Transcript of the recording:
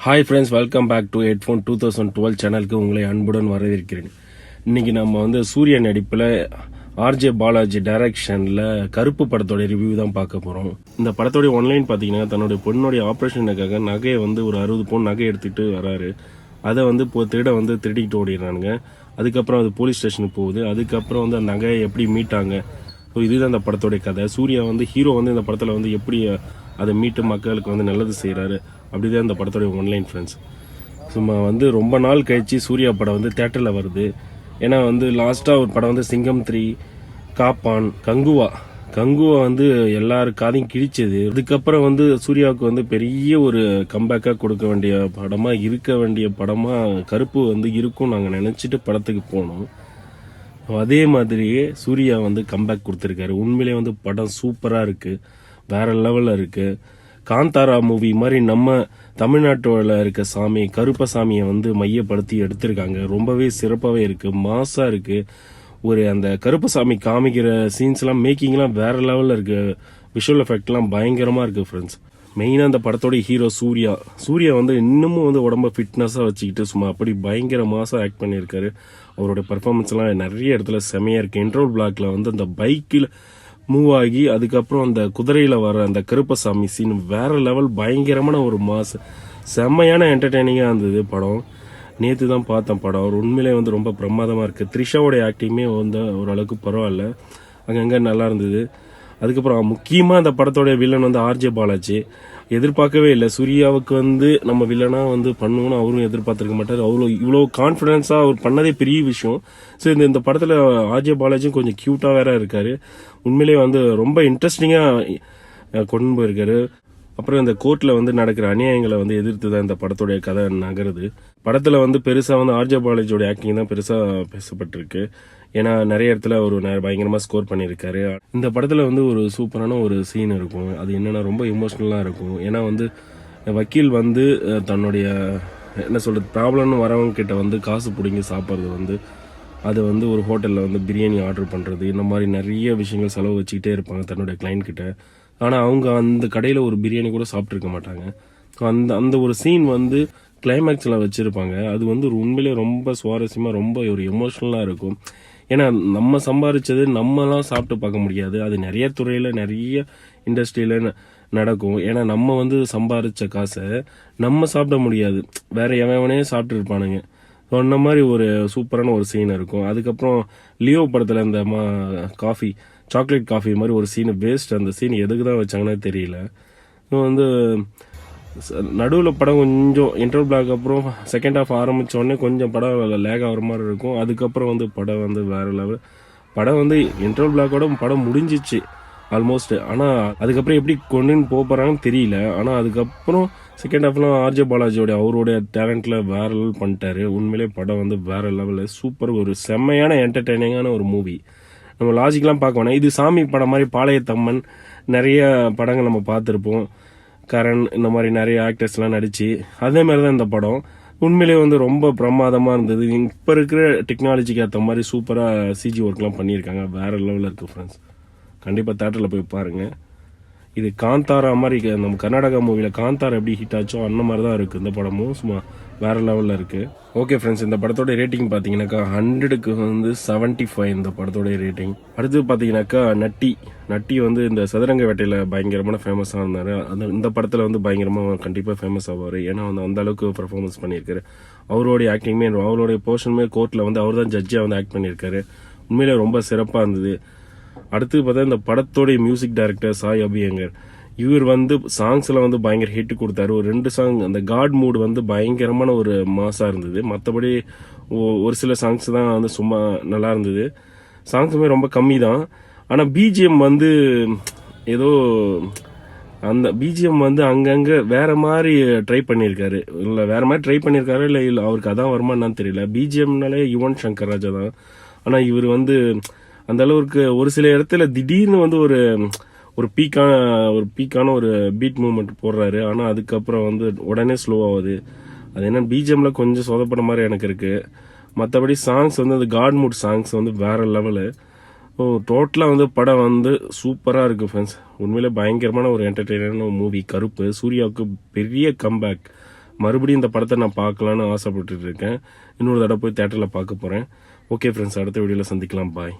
Hi friends, welcome back to headphone 2012 சேனலுக்கு உங்களை அன்புடன் வரவேற்கிறேன். இன்னைக்கு நம்ம வந்து சூர்யா நடிப்பில் ஆர்ஜே பாலாஜி டைரக்ஷனில் கருப்பு படத்தோட ரிவ்யூ தான் பார்க்க போகிறோம். இந்த படத்தோடைய ஒன்லைன் பார்த்தீங்கன்னா, தன்னுடைய பொண்ணுடைய ஆப்ரேஷனுக்காக நகையை வந்து ஒரு 60 பவுன் நகை எடுத்துகிட்டு வராரு. அதை வந்து திருடிக்கிட்டு ஓடிடுறானுங்க. அதுக்கப்புறம் அது போலீஸ் ஸ்டேஷனுக்கு போகுது. அதுக்கப்புறம் வந்து அந்த நகையை எப்படி மீட்டாங்க. ஸோ இதுதான் இந்த படத்தோடைய கதை. சூர்யா வந்து ஹீரோ வந்து இந்த படத்தில் வந்து எப்படி அதை மீட்டு மக்களுக்கு வந்து நல்லது செய்கிறாரு, அப்படிதான் இந்த படத்தோடைய ஒன்லைன் ஃப்ரெண்ட்ஸ். சும்மா வந்து ரொம்ப நாள் கழிச்சு சூர்யா படம் வந்து தேட்டரில் வருது. ஏன்னா வந்து லாஸ்ட்டாக ஒரு படம் வந்து சிங்கம் 3, காப்பான், கங்குவா வந்து எல்லாரும் காதையும் கிழிச்சது. அதுக்கப்புறம் வந்து சூர்யாவுக்கு வந்து பெரிய ஒரு கம்பேக்காக கொடுக்க வேண்டிய படமாக இருக்க வேண்டிய படமாக கருப்பு வந்து இருக்கும் நாங்கள் நினச்சிட்டு படத்துக்கு போனோம். அதே மாதிரியே சூர்யா வந்து கம்பேக் கொடுத்துருக்காரு. உண்மையிலே வந்து படம் சூப்பராக இருக்குது, வேற லெவலில் இருக்குது. காந்தாரா மூவி மாதிரி நம்ம தமிழ்நாட்டில் இருக்க கருப்பசாமியை வந்து மையப்படுத்தி எடுத்திருக்காங்க. ரொம்பவே சிறப்பாகவே இருக்குது, மாசாக இருக்குது. ஒரு அந்த கருப்பசாமி காமிக்கிற சீன்ஸ்லாம் மேக்கிங்லாம் வேற லெவலில் இருக்குது. விஷுவல் எஃபெக்ட்லாம் பயங்கரமாக இருக்குது ஃப்ரெண்ட்ஸ். மெயினாக அந்த படத்தோட ஹீரோ சூர்யா வந்து இன்னமும் வந்து உடம்ப ஃபிட்னஸாக வச்சுக்கிட்டு சும்மா அப்படி பயங்கர மாசாக ஆக்ட் பண்ணியிருக்காரு. அவரோட பர்ஃபார்மன்ஸ்லாம் நிறைய இடத்துல செமையாக இருக்குது. இன்ட்ரோல் பிளாக்ல வந்து அந்த பைக்கில் மூவ் ஆகி அதுக்கப்புறம் அந்த குதிரையில் வர அந்த கருப்பசாமி சீன் வேற லெவல், பயங்கரமான ஒரு செம்மையான என்டர்டெய்னிங்காக இருந்தது படம். நேற்று தான் பார்த்தேன் படம். அவர் உண்மையிலே வந்து ரொம்ப பிரமாதமாக இருக்குது. த்ரிஷாவோடைய ஆக்டிங்குமே வந்து ஓரளவுக்கு பரவாயில்ல, அங்கங்கே நல்லா இருந்தது. அதுக்கப்புறம் முக்கியமாக அந்த படத்தோடைய வில்லன் வந்து ஆர்ஜே பாலாஜி. எதிர்பார்க்கவே இல்லை சூர்யாவுக்கு வந்து நம்ம வில்லனாக வந்து பண்ணுவோன்னு அவரும் எதிர்பார்த்துருக்க மாட்டார். இவ்வளோ கான்ஃபிடென்ஸாக அவர் பண்ணதே பெரிய விஷயம். ஸோ இந்த படத்தில் ஆர்ஜே பாலாஜியும் கொஞ்சம் க்யூட்டாக வேற இருக்காரு. உண்மையிலேயே வந்து ரொம்ப இன்ட்ரெஸ்டிங்காக கொண்டு போயிருக்காரு. அப்புறம் இந்த கோர்ட்டில் வந்து நடக்கிற அநியாயங்களை வந்து எதிர்த்து தான் இந்த படத்தோடைய கதை நகருது. படத்தில் வந்து பெருசாக வந்து ஆர்ஜே பாலாஜியோட ஆக்டிங் தான் பெருசாக பேசப்பட்டிருக்கு. ஏன்னா நிறைய இடத்துல ஒரு பயங்கரமாக ஸ்கோர் பண்ணியிருக்காரு. இந்த படத்தில் வந்து ஒரு சூப்பரான ஒரு சீன் இருக்கும். அது என்னென்னா ரொம்ப எமோஷ்னலாக இருக்கும். ஏன்னா வந்து வக்கீல் வந்து தன்னுடைய என்ன சொல்கிறது ப்ராப்ளம்னு வரவங்க கிட்ட வந்து காசு பிடிங்கி சாப்பிட்றது வந்து அது வந்து ஒரு ஹோட்டலில் வந்து பிரியாணி ஆர்டர் பண்ணுறது, இந்த மாதிரி நிறைய விஷயங்கள் செலவு வச்சுக்கிட்டே இருப்பாங்க தன்னுடைய கிளைண்ட் கிட்ட. ஆனால் அவங்க அந்த கடையில் ஒரு பிரியாணி கூட சாப்பிட்ருக்க மாட்டாங்க. அந்த ஒரு சீன் வந்து கிளைமேக்ஸில் வச்சுருப்பாங்க. அது வந்து உண்மையிலே ரொம்ப சுவாரஸ்யமாக ரொம்ப ஒரு எமோஷ்னலாக இருக்கும். ஏன்னா நம்ம சம்பாதிச்சது நம்மலாம் சாப்பிட்டு பார்க்க முடியாது. அது நிறைய துறையில் நிறைய இண்டஸ்ட்ரியில் நடக்கும். ஏன்னா நம்ம வந்து சம்பாதிச்ச காசை நம்ம சாப்பிட முடியாது, வேற எவனே சாப்பிட்டு இருப்பானுங்க. அந்த மாதிரி ஒரு சூப்பரான ஒரு சீன் இருக்கும். அதுக்கப்புறம் லியோ படத்தில் இந்த சாக்லேட் காஃபி மாதிரி ஒரு சீனு வேஸ்ட். அந்த சீன் எதுக்கு தான் வச்சாங்கன்னு தெரியல. வந்து நடுவில் படம் கொஞ்சம் இன்டர் பிளாக் அப்புறம் செகண்ட் ஹாஃப் ஆரம்பித்தோடனே கொஞ்சம் படம் லேக் ஆகிற மாதிரி இருக்கும். அதுக்கப்புறம் வந்து படம் வந்து வேற லெவல். படம் வந்து இன்டர் பிளாக்கோட படம் முடிஞ்சிச்சு ஆல்மோஸ்ட். ஆனால் அதுக்கப்புறம் எப்படி கொண்டுன்னு போகிறாங்கன்னு தெரியல. ஆனால் அதுக்கப்புறம் செகண்ட் ஹாஃப்லாம் ஆர்ஜே பாலாஜியோட அவருடைய டேலண்ட்ல வேற லெவல் பண்ணிட்டாரு. உண்மையிலே படம் வந்து வேற லெவலில் சூப்பர், ஒரு செம்மையான என்டர்டெய்னிங்கான ஒரு மூவி. நம்ம லாஜிக்லாம் பார்க்க வேணாம். இது சாமி படம் மாதிரி பாளையத்தம்மன் நிறைய படங்கள் நம்ம பார்த்துருப்போம். கரண் இந்த மாதிரி நிறைய ஆக்டர்ஸ்லாம் நடிச்சு அதே மாதிரி தான் இந்த படம். உண்மையிலேயே வந்து ரொம்ப பிரமாதமாக இருந்தது. இப்போ இருக்கிற டெக்னாலஜிக்கு ஏற்ற மாதிரி சூப்பராக சிஜி ஒர்க்லாம் பண்ணியிருக்காங்க. வேற லெவலில் இருக்குது ஃப்ரெண்ட்ஸ். கண்டிப்பாக தேட்டரில் போய் பாருங்கள். இது காந்தாரா மாதிரி நம்ம கர்நாடகா மூவியில் காந்தாரா எப்படி ஹிட் ஆச்சோ அந்த மாதிரி தான் இருக்குது இந்த படமும். சும்மா வேற லெவலில் இருக்குது. ஓகே ஃப்ரெண்ட்ஸ், இந்த படத்தோட ரேட்டிங் பார்த்தீங்கன்னாக்கா 100க்கு வந்து 75 இந்த படத்தோட ரேட்டிங். அடுத்து பார்த்தீங்கன்னாக்கா நட்டி வந்து இந்த சதுரங்க வேட்டையில் பயங்கரமான ஃபேமஸாக இருந்தார். இந்த படத்தில் வந்து பயங்கரமாக கண்டிப்பாக ஃபேமஸ் ஆவார். ஏன்னா வந்து அந்த அளவுக்கு பர்ஃபார்மன்ஸ் பண்ணியிருக்காரு. அவருடைய ஆக்டிங்குமே அவருடைய போர்ஷனுமே கோர்ட்டில் வந்து அவர் தான் ஜட்ஜாக வந்து ஆக்ட் பண்ணியிருக்காரு. உண்மையிலே ரொம்ப சிறப்பாக இருந்தது. அடுத்து பார்த்தா இந்த படத்தோடைய மியூசிக் டைரக்டர் சாய் அபியங்கர். இவர் வந்து சாங்ஸ்லாம் வந்து பயங்கர ஹிட் கொடுத்தாரு. ஒரு 2 சாங் அந்த காட் மூட் வந்து பயங்கரமான ஒரு மாசாக இருந்தது. மற்றபடி ஒரு சில சாங்ஸ் தான் வந்து சும்மா நல்லா இருந்தது. சாங்ஸுமே ரொம்ப கம்மி தான். ஆனால் பிஜிஎம் வந்து ஏதோ அந்த பிஜிஎம் வந்து அங்கங்கே வேற மாதிரி ட்ரை பண்ணியிருக்காரு. இல்லை வேற மாதிரி ட்ரை பண்ணியிருக்காரு, இல்லை அவருக்கு அதான் வருமானு தெரியல. பிஜிஎம்னாலே யுவன் சங்கர் ராஜா தான். ஆனால் இவர் வந்து அந்த அளவுக்கு ஒரு சில இடத்துல திடீர்னு வந்து ஒரு பீக்கான ஒரு பீட் மூவ்மெண்ட் போடுறாரு. ஆனால் அதுக்கப்புறம் வந்து உடனே ஸ்லோ ஆகுது. அது என்ன பிஜிஎம்ல கொஞ்சம் சொதப்பட மாதிரி எனக்கு இருக்கு. மற்றபடி சாங்ஸ் வந்து அந்த காட் மூட் சாங்ஸ் வந்து வேற லெவலு. டோட்டலாக வந்து படம் வந்து சூப்பராக இருக்குது ஃப்ரெண்ட்ஸ். உண்மையிலே பயங்கரமான ஒரு என்டர்டெய்னரான மூவி கருப்பு. சூர்யாவுக்கு பெரிய கம்பேக். மறுபடியும் இந்த படத்தை நான் பார்க்கலான்னு ஆசைப்பட்டுட்டு இருக்கேன். இன்னொரு தடவை போய் தேட்டரில் பார்க்க போகிறேன். ஓகே ஃப்ரெண்ட்ஸ், அடுத்த வீடியோவில் சந்திக்கலாம். பாய்.